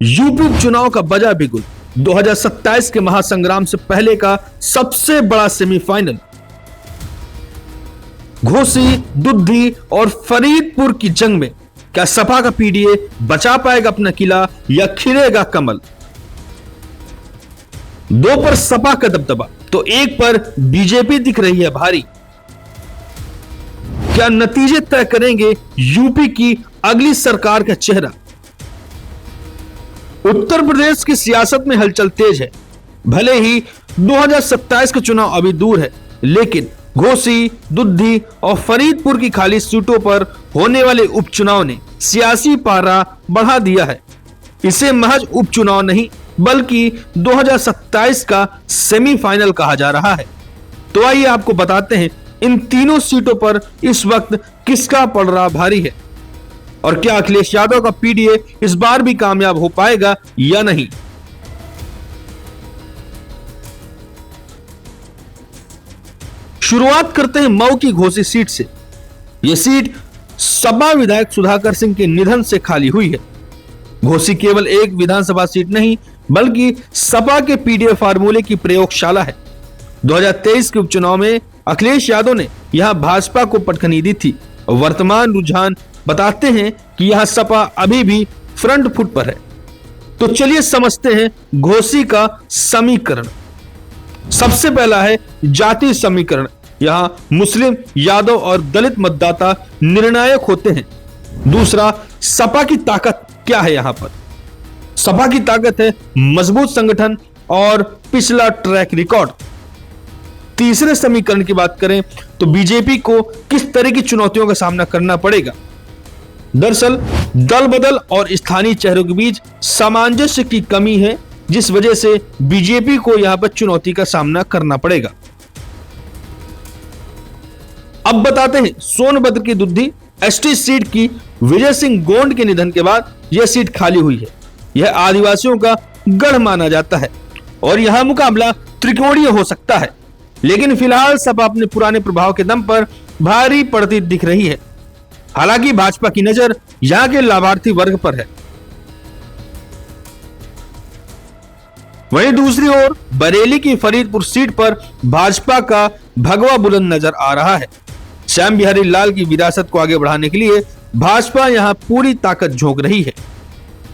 UP उपचुनाव का बजा बिगुल 2027 के महासंग्राम से पहले का सबसे बड़ा सेमीफाइनल। घोसी, दुद्धी और फरीदपुर की जंग में क्या सपा का पीडीए बचा पाएगा अपना किला या खिलेगा कमल? दो पर सपा का दबदबा तो एक पर बीजेपी दिख रही है भारी। क्या नतीजे तय करेंगे यूपी की अगली सरकार का चेहरा? उत्तर प्रदेश की सियासत में हलचल तेज है। भले ही 2027 का चुनाव अभी दूर है, लेकिन घोसी, दुद्धी और फरीदपुर की खाली सीटों पर होने वाले उपचुनाव ने सियासी पारा बढ़ा दिया है। इसे महज उपचुनाव नहीं बल्कि 2027 का सेमीफाइनल कहा जा रहा है। तो आइए आपको बताते हैं इन तीनों सीटों पर इस वक्त किसका पड़ रहा भारी है और क्या अखिलेश यादव का पीडीए इस बार भी कामयाब हो पाएगा या नहीं। शुरुआत करते हैं मऊ की घोसी सीट से। यह सीट सपा विधायक सुधाकर सिंह के निधन से खाली हुई है। घोसी केवल एक विधानसभा सीट नहीं बल्कि सपा के पीडीए फार्मूले की प्रयोगशाला है। 2023 के उपचुनाव में अखिलेश यादव ने यहां भाजपा को पटखनी दी थी। वर्तमान रुझान बताते हैं कि यहां सपा अभी भी फ्रंट फुट पर है। तो चलिए समझते हैं घोसी का समीकरण। सबसे पहला है जाति समीकरण। यहां मुस्लिम, यादव और दलित मतदाता निर्णायक होते हैं। दूसरा, सपा की ताकत क्या है? यहां पर सपा की ताकत है मजबूत संगठन और पिछला ट्रैक रिकॉर्ड। तीसरे समीकरण की बात करें तो बीजेपी को किस तरह की चुनौतियों का सामना करना पड़ेगा। दरअसल दल बदल और स्थानीय चेहरों के बीच सामंजस्य की कमी है, जिस वजह से बीजेपी को यहां पर चुनौती का सामना करना पड़ेगा। अब बताते हैं सोनभद्र की दुद्धी एसटी सीट की। विजय सिंह गोंड के निधन के बाद यह सीट खाली हुई है। यह आदिवासियों का गढ़ माना जाता है और यहां मुकाबला त्रिकोणीय हो सकता है, लेकिन फिलहाल सपा अपने पुराने प्रभाव के दम पर भारी पड़ती दिख रही है। हालांकि भाजपा की नजर यहां के लाभार्थी वर्ग पर है। वहीं दूसरी ओर बरेली की फरीदपुर सीट पर भाजपा का भगवा बुलंद नजर आ रहा है। श्याम बिहारी लाल की विरासत को आगे बढ़ाने के लिए भाजपा यहां पूरी ताकत झोंक रही है।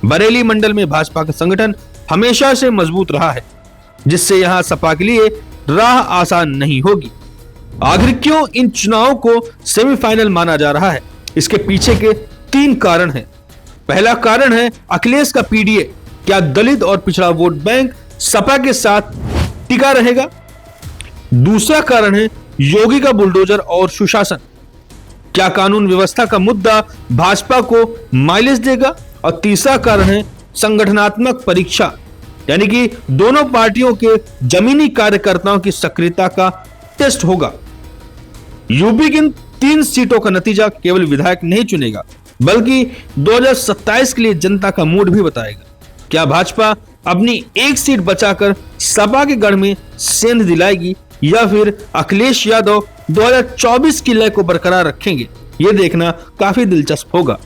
बरेली मंडल में भाजपा का संगठन हमेशा से मजबूत रहा है, जिससे यहां सपा के लिए राह आसान नहीं होगी। आखिर क्यों इन चुनावों को सेमीफाइनल माना जा रहा है? इसके पीछे के 3 कारण हैं। पहला कारण है अखिलेश का पीडीए। क्या दलित और पिछड़ा वोट बैंक सपा के साथ टिका रहेगा? दूसरा कारण है योगी का बुलडोजर और सुशासन। क्या कानून व्यवस्था का मुद्दा भाजपा को माइलेज देगा? और तीसरा कारण है संगठनात्मक परीक्षा, यानी कि दोनों पार्टियों के जमीनी कार्यकर्ताओं की सक्रियता का टेस्ट होगा। यूपी की 3 सीटों का नतीजा केवल विधायक नहीं चुनेगा बल्कि 2027 के लिए जनता का मूड भी बताएगा। क्या भाजपा अपनी एक सीट बचाकर सपा के गढ़ में सेंध दिलाएगी या फिर अखिलेश यादव 2024 की लय को बरकरार रखेंगे? यह देखना काफी दिलचस्प होगा।